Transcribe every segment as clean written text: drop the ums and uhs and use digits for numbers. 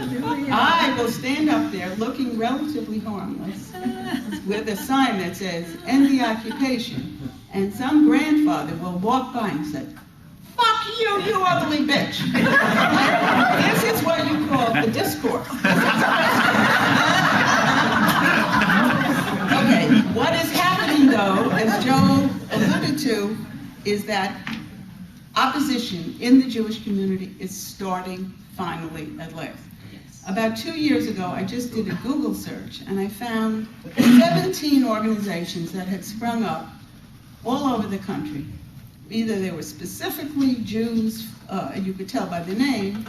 I will stand up there looking relatively harmless with a sign that says, "End the occupation." And some grandfather will walk by and say, "Fuck you, you ugly bitch." This is what you call the discourse. Okay, what is happening though, as Joe alluded to, is that opposition in the Jewish community is starting finally at last. About 2 years ago, I just did a Google search and I found 17 organizations that had sprung up all over the country. Either they were specifically Jews, you could tell by the name,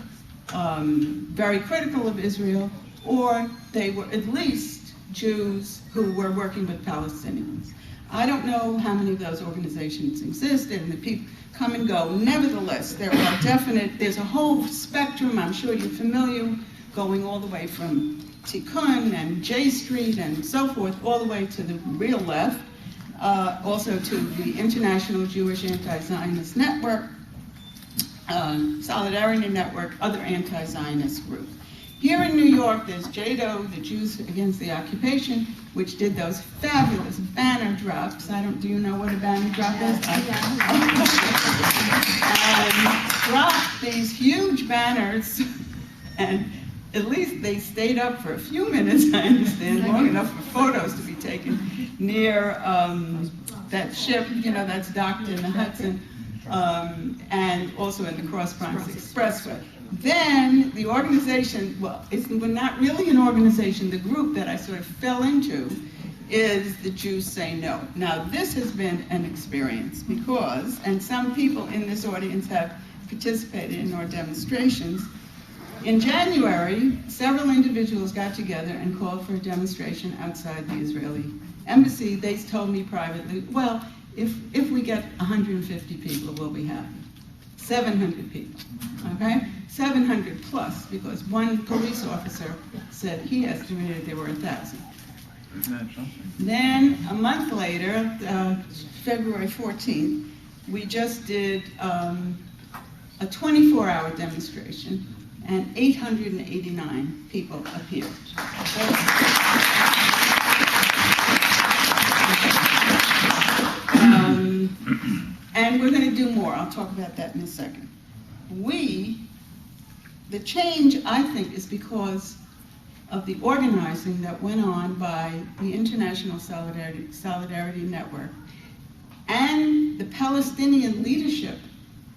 very critical of Israel, or they were at least Jews who were working with Palestinians. I don't know how many of those organizations existed, and the people come and go. Nevertheless, there are there's a whole spectrum, I'm sure you're familiar, going all the way from Tikkun and J Street and so forth, all the way to the real left, also to the International Jewish Anti-Zionist Network, Solidarity Network, other anti-Zionist groups. Here in New York, there's JADO, the Jews Against the Occupation, which did those fabulous banner drops. Do you know what a banner drop is? And dropped these huge banners, and at least they stayed up for a few minutes, I understand, long enough for photos to be taken near that ship, that's docked in the Hudson, and also in the Cross Bronx Expressway. Then the organization, we're not really an organization, the group that I sort of fell into is the Jews Say No. Now this has been an experience because, and some people in this audience have participated in our demonstrations. In January, several individuals got together and called for a demonstration outside the Israeli embassy. They told me privately, well, if we get 150 people, we'll be happy. 700 people, okay? 700 plus, because one police officer said he estimated there were 1,000. Then a month later, February 14th, we just did a 24-hour demonstration, and 889 people appeared. And we're going to do more. I'll talk about that in a second. The change, I think, is because of the organizing that went on by the International Solidarity Network and the Palestinian leadership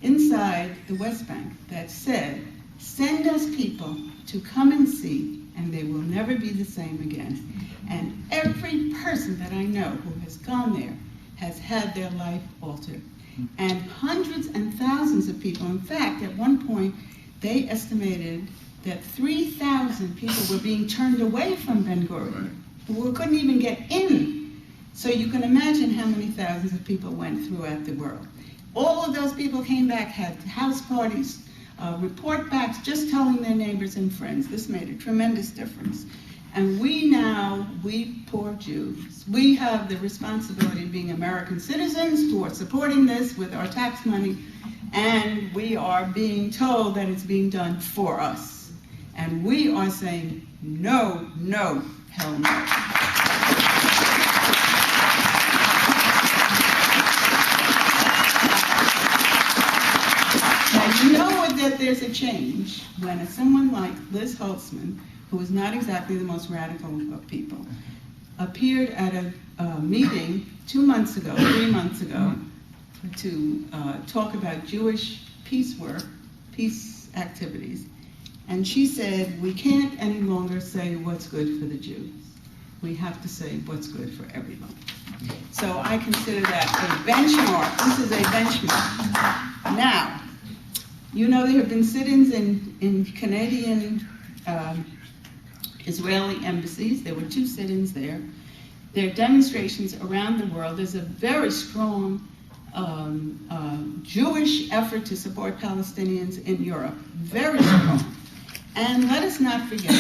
inside the West Bank that said, send us people to come and see, and they will never be the same again. And every person that I know who has gone there has had their life altered. And hundreds and thousands of people, in fact, at one point, they estimated that 3,000 people were being turned away from Ben Gurion, who couldn't even get in. So you can imagine how many thousands of people went throughout the world. All of those people came back, had house parties, report backs, just telling their neighbors and friends. This made a tremendous difference. And we poor Jews, we have the responsibility of being American citizens who are supporting this with our tax money, and we are being told that it's being done for us. And we are saying, no, no, hell no. Now, you know that there's a change when someone like Liz Holtzman, who is not exactly the most radical of people, appeared at a meeting 3 months ago, to talk about Jewish peace work, peace activities. And she said, we can't any longer say what's good for the Jews. We have to say what's good for everyone. So I consider that a benchmark. This is a benchmark. Now, you know there have been sit-ins in Canadian Israeli embassies. There were 2 sit-ins there. There are demonstrations around the world. There's a very strong Jewish effort to support Palestinians in Europe. Very strong. And let us not forget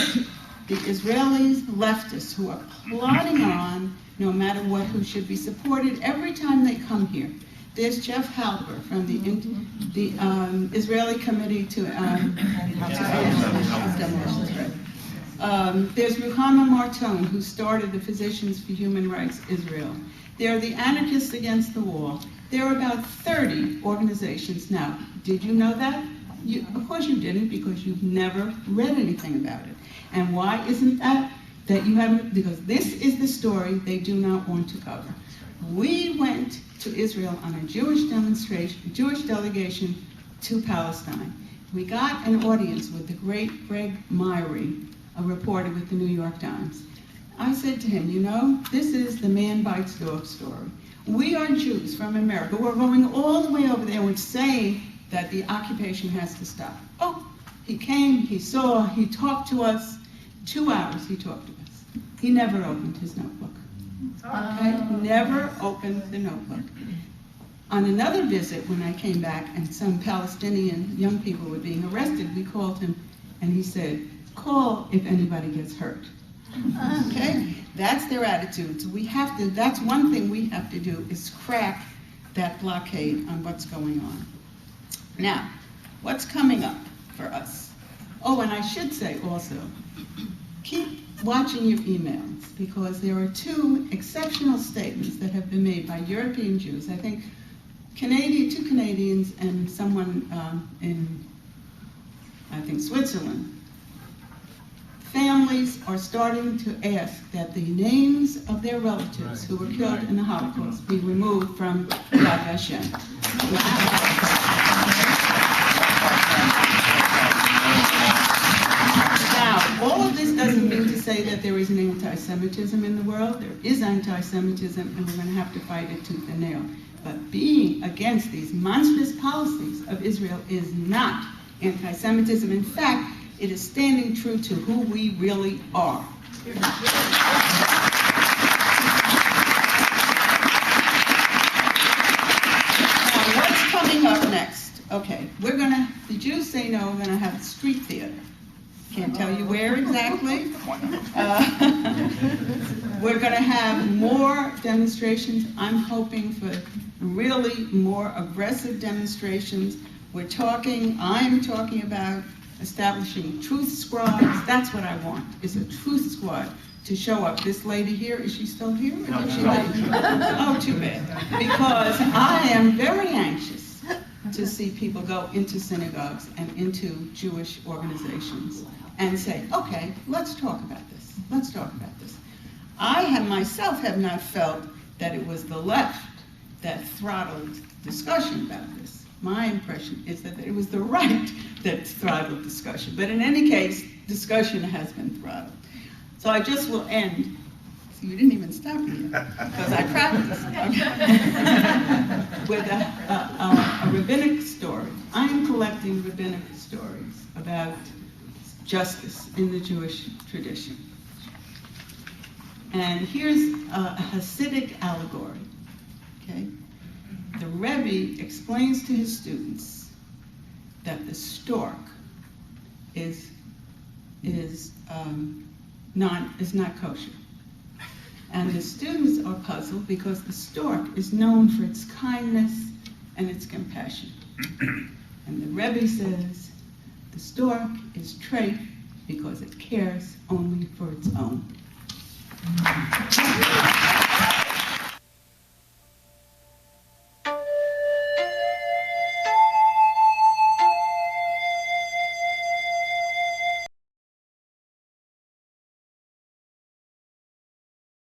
the Israelis, leftists, who are plodding on, no matter what, who should be supported every time they come here. There's Jeff Halper from the Israeli Committee to Demolitions. There's Ruchama Marton, who started the Physicians for Human Rights Israel. There are the Anarchists Against the Wall. There are about 30 organizations now. Did you know that? Of course you didn't, because you've never read anything about it. And why isn't that? That you haven't, because this is the story they do not want to cover. We went to Israel on a Jewish delegation to Palestine. We got an audience with the great Greg Myrie, a reporter with the New York Times. I said to him, you know, this is the man bites dog story. We are Jews from America. We're going all the way over there and saying that the occupation has to stop. Oh, he came, he saw, he talked to us. 2 hours he talked to us. He never opened his notebook. Okay? Never opened the notebook. On another visit, when I came back and some Palestinian young people were being arrested, we called him and he said, call if anybody gets hurt. Okay? That's their attitude. So we have to, that's one thing we have to do, is crack that blockade on what's going on. Now, what's coming up for us? Oh, and I should say also, keep watching your emails, because there are 2 exceptional statements that have been made by European Jews. I think 2 Canadians and someone in, I think, Switzerland. Families are starting to ask that the names of their relatives who were killed in the Holocaust be removed from Yad Vashem. Now, all of this doesn't mean to say that there isn't anti-Semitism in the world. There is anti-Semitism, and we're going to have to fight it tooth and nail. But being against these monstrous policies of Israel is not anti-Semitism. In fact, it is standing true to who we really are. Now, what's coming up next? Okay, the Jews say no, we're gonna have street theater. Can't tell you where exactly. We're gonna have more demonstrations. I'm hoping for really more aggressive demonstrations. I'm talking about establishing truth squads. That's what I want, is a truth squad to show up. This lady here, is she still here? Or did she leave? Oh, too bad. Because I am very anxious to see people go into synagogues and into Jewish organizations and say, okay, let's talk about this. Let's talk about this. I myself have not felt that it was the left that throttled discussion about this. My impression is that it was the right that throttled discussion. But in any case, discussion has been throttled. So I just will end. So you didn't even stop me because I practiced. With a rabbinic story. I am collecting rabbinic stories about justice in the Jewish tradition. And here's a Hasidic allegory. Okay? The Rebbe explains to his students that the stork is not kosher. And the students are puzzled because the stork is known for its kindness and its compassion. And the Rebbe says, the stork is treif because it cares only for its own.